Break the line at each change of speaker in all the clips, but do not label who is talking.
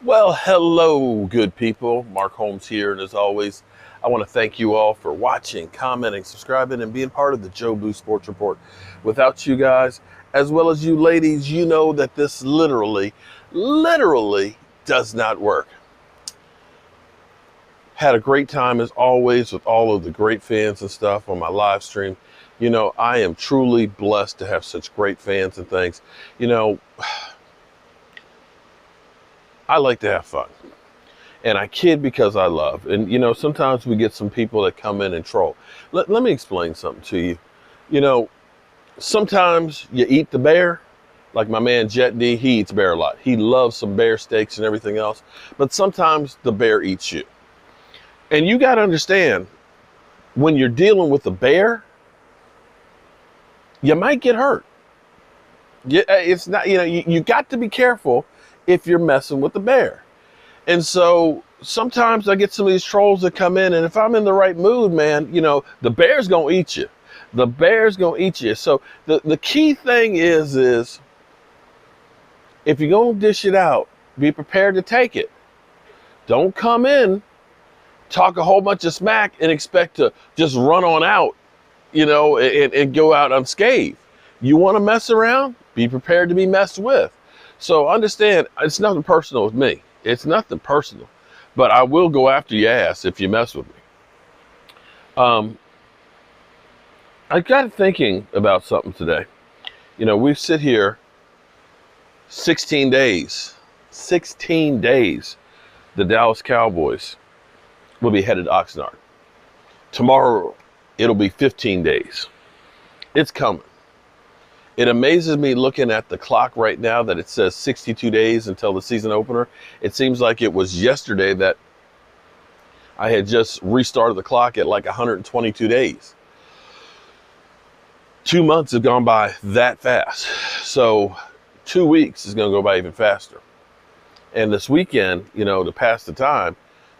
Well, hello, good people. Mark Holmes here, and as always, I want to thank you all for watching, commenting, subscribing, and being part of the Joe Boo Sports Report. Without you guys, as well as you ladies, you know that this literally does not work. Had a great time as always with all of the great fans and stuff on my live stream. You know, I am truly blessed to have such great fans and things. You know, I like to have fun. And I kid because I love. And, you know, sometimes we get some people that come in and troll. Let me explain something to you. You know, sometimes you eat the bear, like my man Jet D, he eats bear a lot. He loves some bear steaks and everything else. But sometimes the bear eats you. And you got to understand, when you're dealing with a bear, you might get hurt. It's not, you know, you got to be careful if you're messing with the bear. And so sometimes I get some of these trolls that come in, and if I'm in the right mood, man, you know, the bear's gonna eat you. The bear's gonna eat you. So the key thing is if you're gonna dish it out, be prepared to take it. Don't come in, talk a whole bunch of smack, and expect to just run on out, you know, and go out unscathed. You want to mess around? Be prepared to be messed with. So understand, it's nothing personal with me. It's nothing personal, but I will go after your ass if you mess with me. I got thinking about something today. You know, we sit here 16 days. 16 days. The Dallas Cowboys will be headed to Oxnard. Tomorrow, it'll be 15 days. It's coming. It amazes me looking at the clock right now that it says 62 days until the season opener. It seems like it was yesterday that I had just restarted the clock at like 122 days. 2 months have gone by that fast. So 2 weeks is going to go by even faster. And this weekend, you know, to pass the time,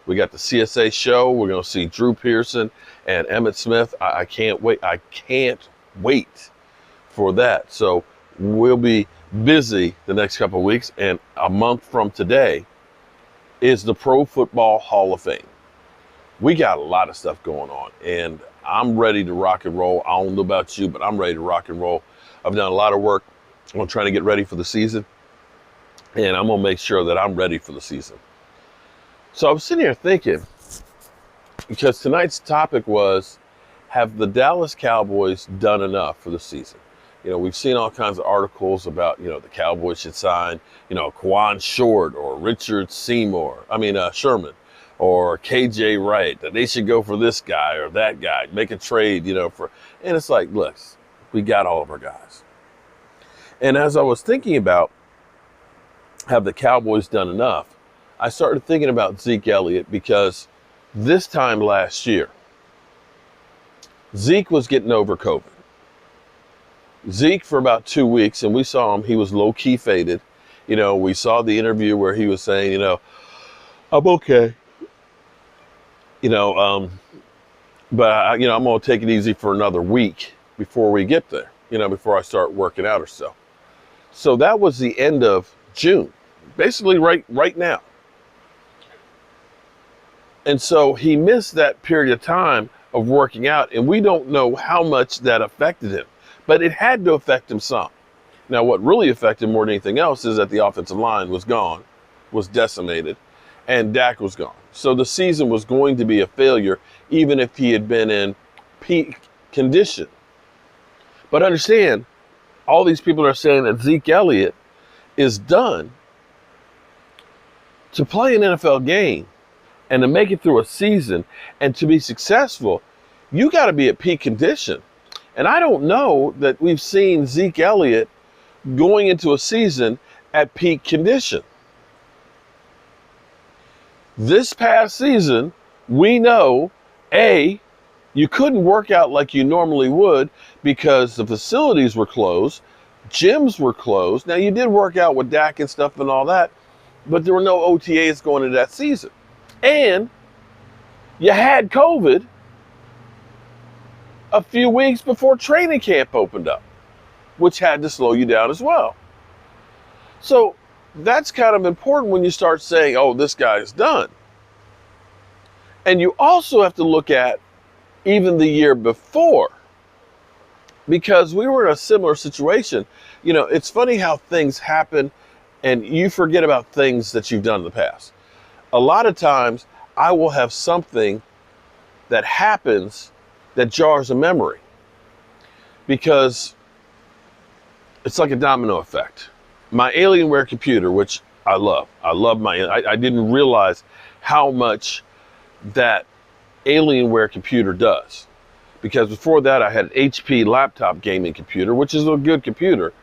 we got the CSA show. We're going to see Drew Pearson and Emmitt Smith. I can't wait. I can't wait for that. So we'll be busy the next couple of weeks, and a month from today is the Pro Football Hall of Fame. We got a lot of stuff going on, and I'm ready to rock and roll. I don't know about you, but I'm ready to rock and roll. I've done a lot of work on trying to get ready for the season, and I'm gonna make sure that I'm ready for the season. So I was sitting here thinking, because tonight's topic was, have the Dallas Cowboys done enough for the season? You know, we've seen all kinds of articles about, you know, the Cowboys should sign, you know, Quan Short or Richard Sherman or KJ Wright, that they should go for this guy or that guy, make a trade, you know, and it's like, look, we got all of our guys. And as I was thinking about, have the Cowboys done enough, I started thinking about Zeke Elliott, because this time last year, Zeke was getting over COVID. Zeke for about 2 weeks, and we saw him, he was low-key faded. You know, we saw the interview where he was saying, you know, I'm okay. You know, but, you know, I'm going to take it easy for another week before we get there, you know, before I start working out or so. So that was the end of June, basically right now. And so he missed that period of time of working out, and we don't know how much that affected him. But it had to affect him some. Now, what really affected him more than anything else is that the offensive line was gone, was decimated, and Dak was gone. So the season was going to be a failure, even if he had been in peak condition. But understand, all these people are saying that Zeke Elliott is done. To play an NFL game and to make it through a season and to be successful, you got to be at peak condition. And I don't know that we've seen Zeke Elliott going into a season at peak condition. This past season, we know, you couldn't work out like you normally would because the facilities were closed, gyms were closed. Now, you did work out with Dak and stuff and all that, but there were no OTAs going into that season. And you had COVID a few weeks before training camp opened up, which had to slow you down as well. So that's kind of important when you start saying, oh, this guy's done. And you also have to look at even the year before, because we were in a similar situation. You know, it's funny how things happen and you forget about things that you've done in the past. A lot of times I will have something that happens that jars a memory, because it's like a domino effect. My Alienware computer, which I love I didn't realize how much that Alienware computer does, because before that I had an HP laptop gaming computer, which is a good computer,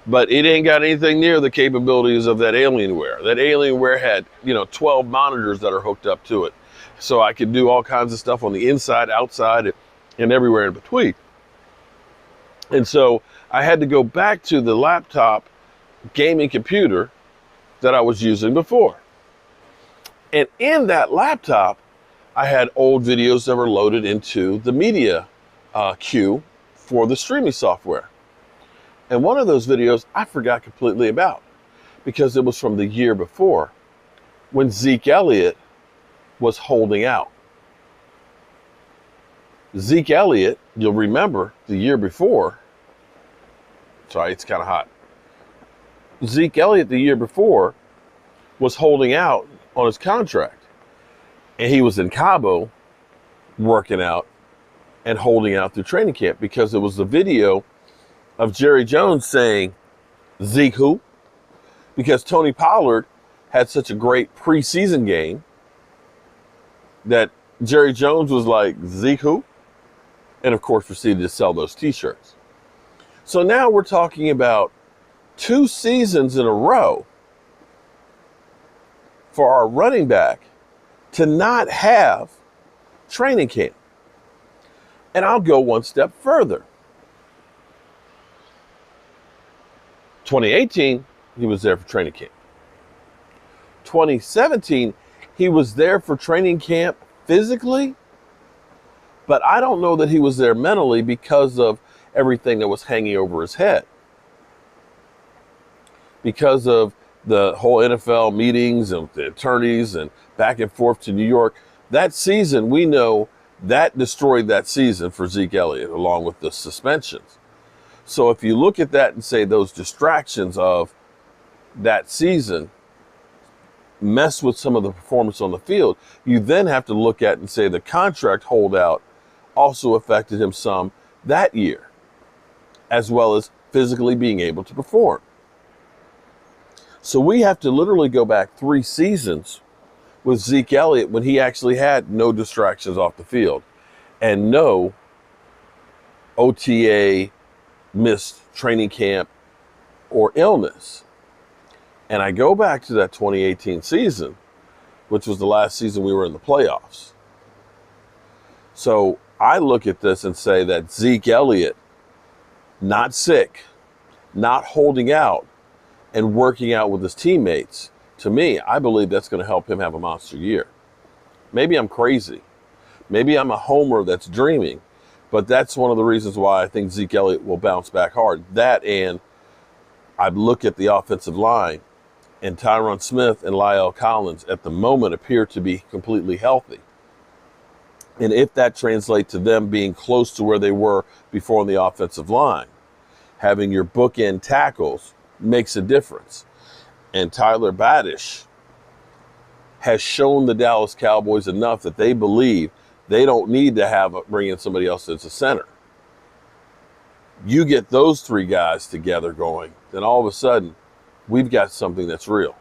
but it ain't got anything near the capabilities of that Alienware. That Alienware had, 12 monitors that are hooked up to it, so I could do all kinds of stuff on the inside, outside, and everywhere in between. And so I had to go back to the laptop gaming computer that I was using before. And in that laptop, I had old videos that were loaded into the media queue for the streaming software. And one of those videos I forgot completely about, because it was from the year before when Zeke Elliott was holding out. Zeke Elliott, you'll remember the year before, sorry, it's kind of hot. Zeke Elliott the year before was holding out on his contract. And he was in Cabo working out and holding out through training camp, because it was the video of Jerry Jones saying, Zeke who? Because Tony Pollard had such a great preseason game that Jerry Jones was like, Zeke who? And of course proceeded to sell those t-shirts. So now we're talking about 2 seasons in a row for our running back to not have training camp. And I'll go one step further. 2018, he was there for training camp. 2017, he was there for training camp physically, but I don't know that he was there mentally because of everything that was hanging over his head. Because of the whole NFL meetings and the attorneys and back and forth to New York. That season, we know that destroyed that season for Zeke Elliott, along with the suspensions. So if you look at that and say those distractions of that season mess with some of the performance on the field, you then have to look at and say the contract holdout also affected him some that year, as well as physically being able to perform. So we have to literally go back 3 seasons with Zeke Elliott when he actually had no distractions off the field and no OTA, missed training camp, or illness. And I go back to that 2018 season, which was the last season we were in the playoffs. So I look at this and say that Zeke Elliott, not sick, not holding out, and working out with his teammates, to me, I believe that's going to help him have a monster year. Maybe I'm crazy. Maybe I'm a homer that's dreaming. But that's one of the reasons why I think Zeke Elliott will bounce back hard. That, and I look at the offensive line, and Tyron Smith and La'el Collins at the moment appear to be completely healthy. And if that translates to them being close to where they were before on the offensive line, having your bookend tackles makes a difference. And Tyler Badish has shown the Dallas Cowboys enough that they believe they don't need to bring in somebody else as a center. You get those 3 guys together going, then all of a sudden, we've got something that's real.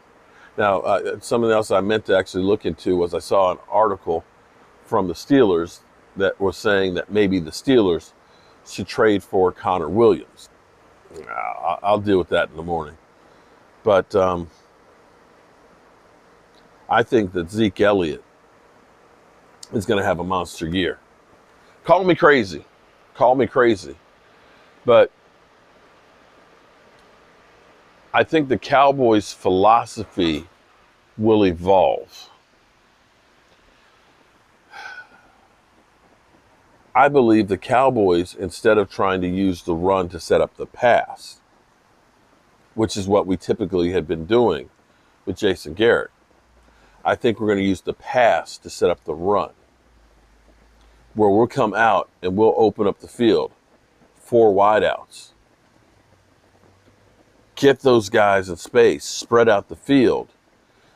Now, something else I meant to actually look into was I saw an article from the Steelers that was saying that maybe the Steelers should trade for Connor Williams. I'll deal with that in the morning. But I think that Zeke Elliott is going to have a monster year. Call me crazy. But I think the Cowboys' philosophy will evolve. I believe the Cowboys, instead of trying to use the run to set up the pass, which is what we typically had been doing, with Jason Garrett. I think we're going to use the pass to set up the run, where we'll come out and we'll open up the field, 4 wideouts. Get those guys in space, spread out the field,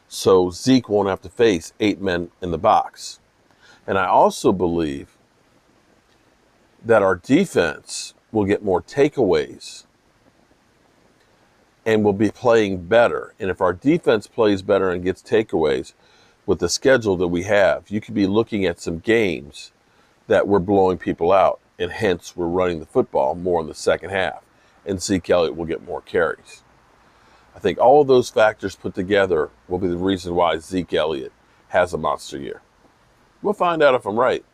so Zeke won't have to face 8 men in the box. And I also believe that our defense will get more takeaways and will be playing better. And if our defense plays better and gets takeaways with the schedule that we have, you could be looking at some games that we're blowing people out, and hence we're running the football more in the second half, and Zeke Elliott will get more carries. I think all of those factors put together will be the reason why Zeke Elliott has a monster year. We'll find out if I'm right.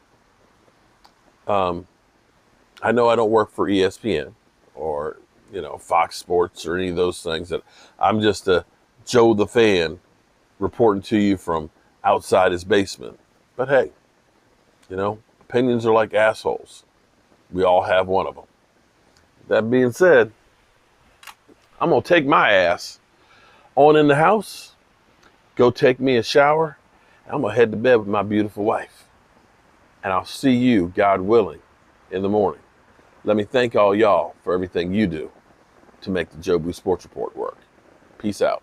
I know I don't work for ESPN or Fox Sports or any of those things. That I'm just a Joe the fan reporting to you from outside his basement. But hey, opinions are like assholes. We all have one of them. That being said, I'm going to take my ass on in the house, go take me a shower, and I'm going to head to bed with my beautiful wife. And I'll see you, God willing, in the morning. Let me thank all y'all for everything you do to make the Joe Boo Sports Report work. Peace out.